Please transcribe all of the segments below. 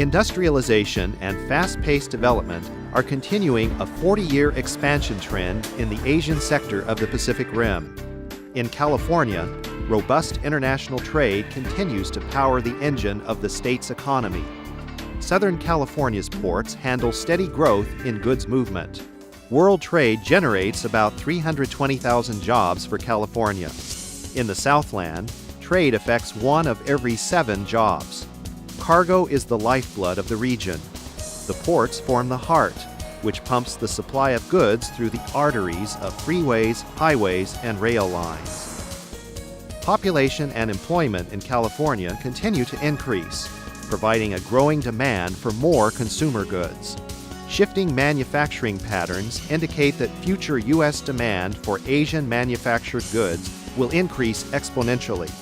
Industrialization and fast-paced development are continuing a 40-year expansion trend in the Asian sector of the Pacific Rim. In California, robust international trade continues to power the engine of the state's economy. Southern California's ports handle steady growth in goods movement. World trade generates about 320,000 jobs for California. In the Southland, trade affects 1 of every 7 jobs. Cargo is the lifeblood of the region. The ports form the heart, which pumps the supply of goods through the arteries of freeways, highways, and rail lines. Population and employment in California continue to increase, providing a growing demand for more consumer goods. Shifting manufacturing patterns indicate that future U.S. demand for Asian manufactured goods will increase exponentially.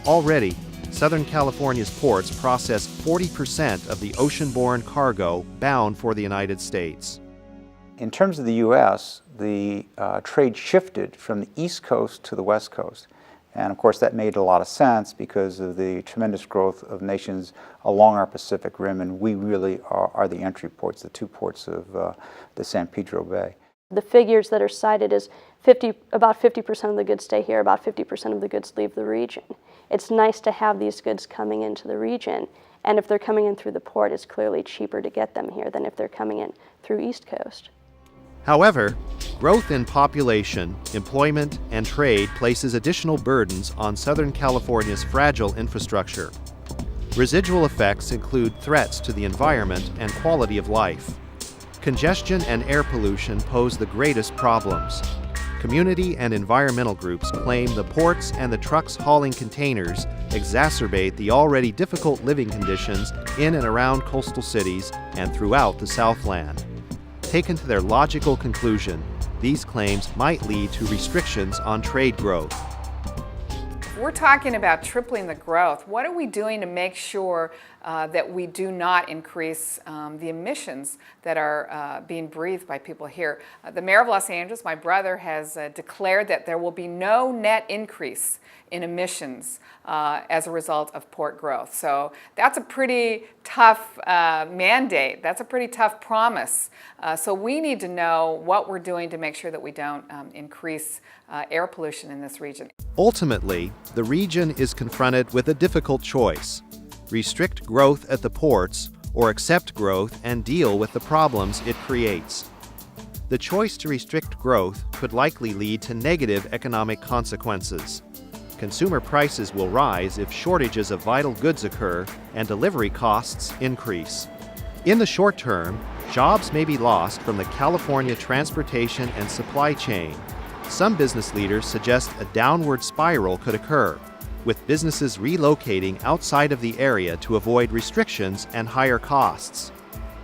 Already, Southern California's ports process 40% of the ocean-borne cargo bound for the United States. In terms of the U.S., the trade shifted from the East Coast to the West Coast. And of course that made a lot of sense because of the tremendous growth of nations along our Pacific Rim, and we really are the entry ports, the 2 ports of the San Pedro Bay. The figures that are cited is about 50% of the goods stay here, about 50% of the goods leave the region. It's nice to have these goods coming into the region, and if they're coming in through the port, it's clearly cheaper to get them here than if they're coming in through East Coast. However, growth in population, employment, and trade places additional burdens on Southern California's fragile infrastructure. Residual effects include threats to the environment and quality of life. Congestion and air pollution pose the greatest problems. Community and environmental groups claim the ports and the trucks hauling containers exacerbate the already difficult living conditions in and around coastal cities and throughout the Southland. Taken to their logical conclusion, these claims might lead to restrictions on trade growth. We're talking about tripling the growth. What are we doing to make sure that we do not increase the emissions that are being breathed by people here? The mayor of Los Angeles, my brother, has declared that there will be no net increase in emissions as a result of port growth. So that's a pretty tough mandate. That's a pretty tough promise. So we need to know what we're doing to make sure that we don't increase air pollution in this region. Ultimately, the region is confronted with a difficult choice: restrict growth at the ports or accept growth and deal with the problems it creates. The choice to restrict growth could likely lead to negative economic consequences. Consumer prices will rise if shortages of vital goods occur and delivery costs increase. In the short term, jobs may be lost from the California transportation and supply chain. Some business leaders suggest a downward spiral could occur, with businesses relocating outside of the area to avoid restrictions and higher costs.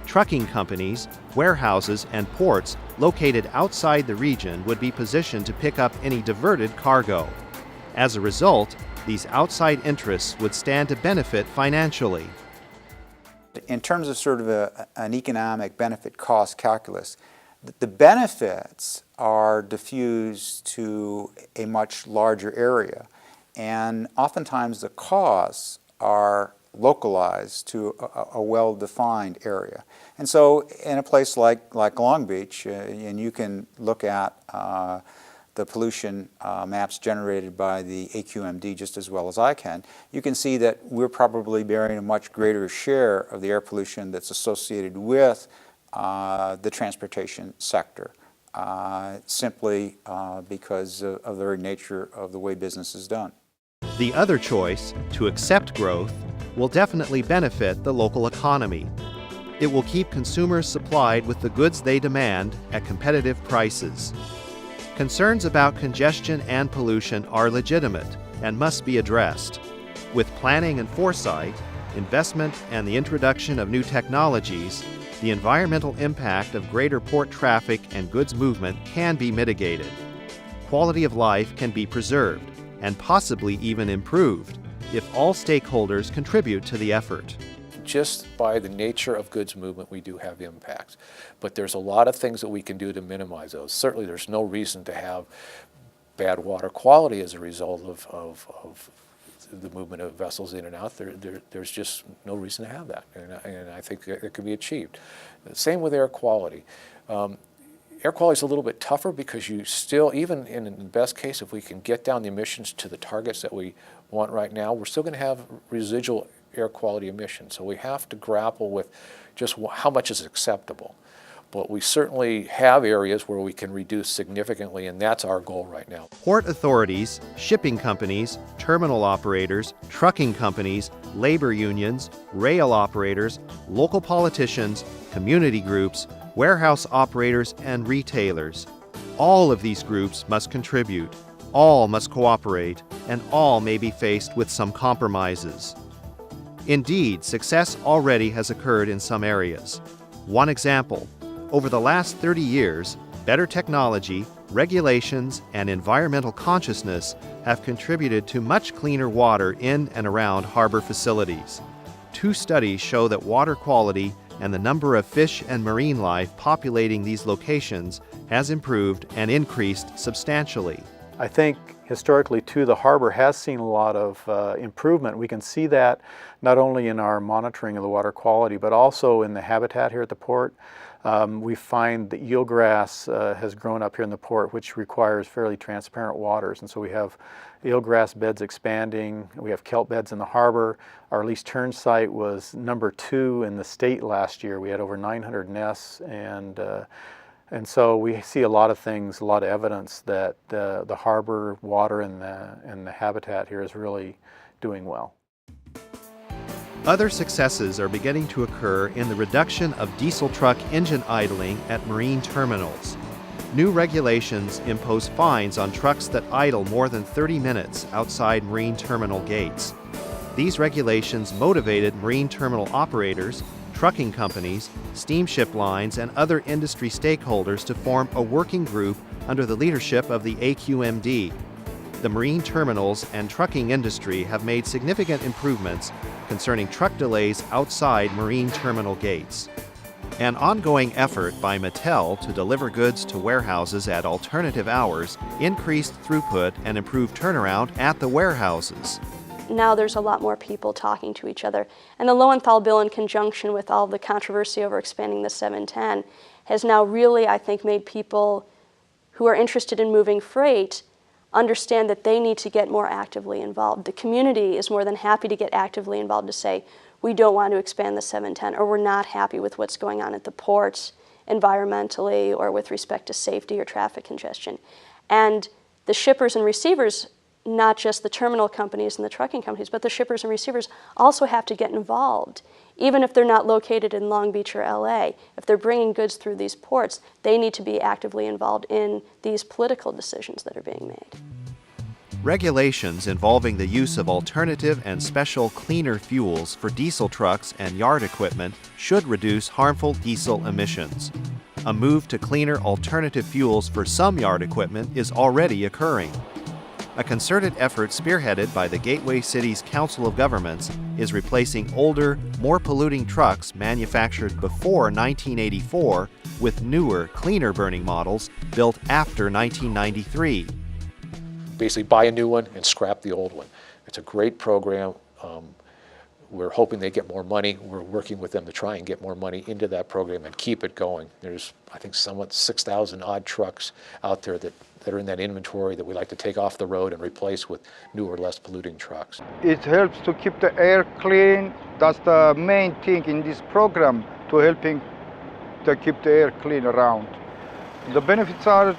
Trucking companies, warehouses, and ports located outside the region would be positioned to pick up any diverted cargo. As a result, these outside interests would stand to benefit financially. In terms of sort of an economic benefit-cost calculus, the benefits are diffused to a much larger area, and oftentimes the costs are localized to a well-defined area. And so in a place like Long Beach, and you can look at the pollution maps generated by the AQMD just as well as I can, you can see that we're probably bearing a much greater share of the air pollution that's associated with the transportation sector, simply because of the very nature of the way business is done. The other choice, to accept growth, will definitely benefit the local economy. It will keep consumers supplied with the goods they demand at competitive prices. Concerns about congestion and pollution are legitimate and must be addressed. With planning and foresight, investment, and the introduction of new technologies, the environmental impact of greater port traffic and goods movement can be mitigated. Quality of life can be preserved and possibly even improved if all stakeholders contribute to the effort. Just by the nature of goods movement, we do have impacts. But there's a lot of things that we can do to minimize those. Certainly there's no reason to have bad water quality as a result of the movement of vessels in and out, there's just no reason to have that, and I think it can be achieved. Same with air quality. Air quality is a little bit tougher because you still, even in the best case, if we can get down the emissions to the targets that we want right now, we're still going to have residual air quality emissions. So we have to grapple with just how much is acceptable. But we certainly have areas where we can reduce significantly, and that's our goal right now. Port authorities, shipping companies, terminal operators, trucking companies, labor unions, rail operators, local politicians, community groups, warehouse operators, and retailers. All of these groups must contribute, all must cooperate, and all may be faced with some compromises. Indeed, success already has occurred in some areas. One example, over the last 30 years, better technology, regulations, and environmental consciousness have contributed to much cleaner water in and around harbor facilities. 2 studies show that water quality and the number of fish and marine life populating these locations has improved and increased substantially. I think historically too, the harbor has seen a lot of improvement. We can see that not only in our monitoring of the water quality, but also in the habitat here at the port. We find the eelgrass has grown up here in the port, which requires fairly transparent waters. And so we have eelgrass beds expanding. We have kelp beds in the harbor. Our lease turn site was number 2 in the state last year. We had over 900 nests, and so we see a lot of things, a lot of evidence that the harbor water and the habitat here is really doing well. Other successes are beginning to occur in the reduction of diesel truck engine idling at marine terminals. New regulations impose fines on trucks that idle more than 30 minutes outside marine terminal gates. These regulations motivated marine terminal operators, trucking companies, steamship lines, and other industry stakeholders to form a working group under the leadership of the AQMD. The marine terminals and trucking industry have made significant improvements concerning truck delays outside marine terminal gates. An ongoing effort by Mattel to deliver goods to warehouses at alternative hours increased throughput and improved turnaround at the warehouses. Now there's a lot more people talking to each other. And the Lowenthal bill, in conjunction with all the controversy over expanding the 710, has now really, I think, made people who are interested in moving freight understand that they need to get more actively involved. The community is more than happy to get actively involved to say, we don't want to expand the 710, or we're not happy with what's going on at the ports environmentally or with respect to safety or traffic congestion. And the shippers and receivers, not just the terminal companies and the trucking companies, but the shippers and receivers also have to get involved. Even if they're not located in Long Beach or LA, if they're bringing goods through these ports, they need to be actively involved in these political decisions that are being made. Regulations involving the use of alternative and special cleaner fuels for diesel trucks and yard equipment should reduce harmful diesel emissions. A move to cleaner alternative fuels for some yard equipment is already occurring. A concerted effort spearheaded by the Gateway City's Council of Governments is replacing older, more polluting trucks manufactured before 1984 with newer, cleaner burning models built after 1993. Basically buy a new one and scrap the old one. It's a great program. We're hoping they get more money. We're working with them to try and get more money into that program and keep it going. There's, I think, somewhat 6,000 odd trucks out there that are in that inventory that we like to take off the road and replace with newer, less polluting trucks. It helps to keep the air clean. That's the main thing in this program, to helping to keep the air clean around. The benefits are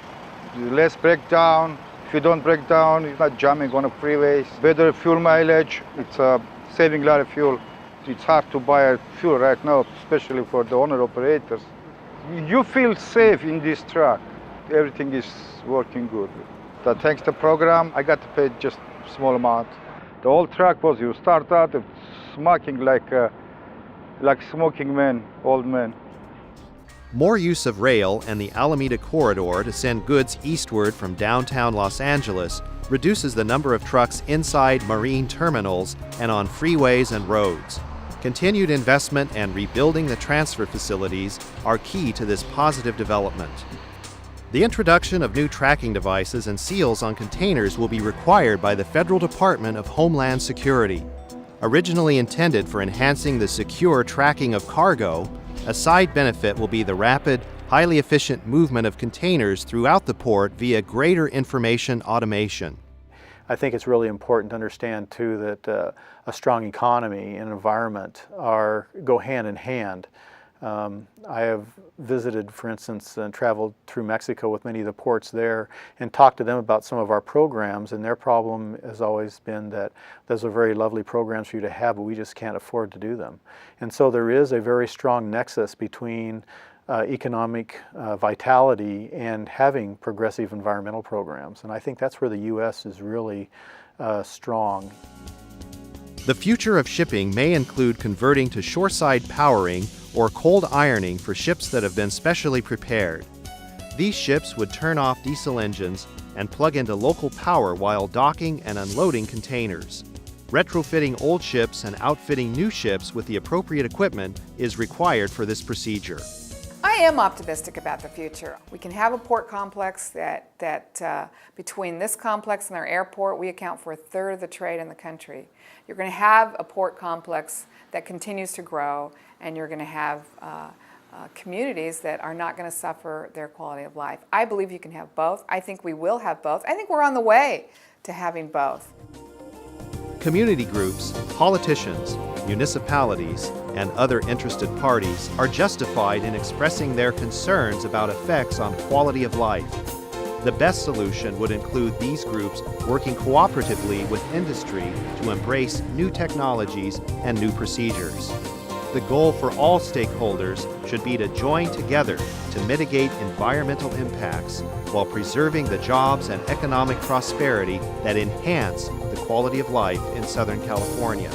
less breakdown. If you don't break down, it's not jamming on the freeways. Better fuel mileage. It's saving a lot of fuel. It's hard to buy fuel right now, especially for the owner operators. You feel safe in this truck. Everything is working good. But thanks to the program, I got to pay just a small amount. The old truck was, you start out smoking like smoking men, old men. More use of rail and the Alameda Corridor to send goods eastward from downtown Los Angeles reduces the number of trucks inside marine terminals and on freeways and roads. Continued investment and rebuilding the transfer facilities are key to this positive development. The introduction of new tracking devices and seals on containers will be required by the Federal Department of Homeland Security. Originally intended for enhancing the secure tracking of cargo, a side benefit will be the rapid, highly efficient movement of containers throughout the port via greater information automation. I think it's really important to understand too that a strong economy and environment go hand in hand. I have visited, for instance, and traveled through Mexico with many of the ports there and talked to them about some of our programs, and their problem has always been that those are very lovely programs for you to have, but we just can't afford to do them. And so there is a very strong nexus between economic vitality and having progressive environmental programs, and I think that's where the U.S. is really strong. The future of shipping may include converting to shoreside powering or cold ironing for ships that have been specially prepared. These ships would turn off diesel engines and plug into local power while docking and unloading containers. Retrofitting old ships and outfitting new ships with the appropriate equipment is required for this procedure. I am optimistic about the future. We can have a port complex that between this complex and our airport, we account for 1/3 of the trade in the country. You're going to have a port complex that continues to grow, and you're going to have communities that are not going to suffer their quality of life. I believe you can have both. I think we will have both. I think we're on the way to having both. Community groups, politicians, municipalities, and other interested parties are justified in expressing their concerns about effects on quality of life. The best solution would include these groups working cooperatively with industry to embrace new technologies and new procedures. The goal for all stakeholders should be to join together to mitigate environmental impacts while preserving the jobs and economic prosperity that enhance the quality of life in Southern California.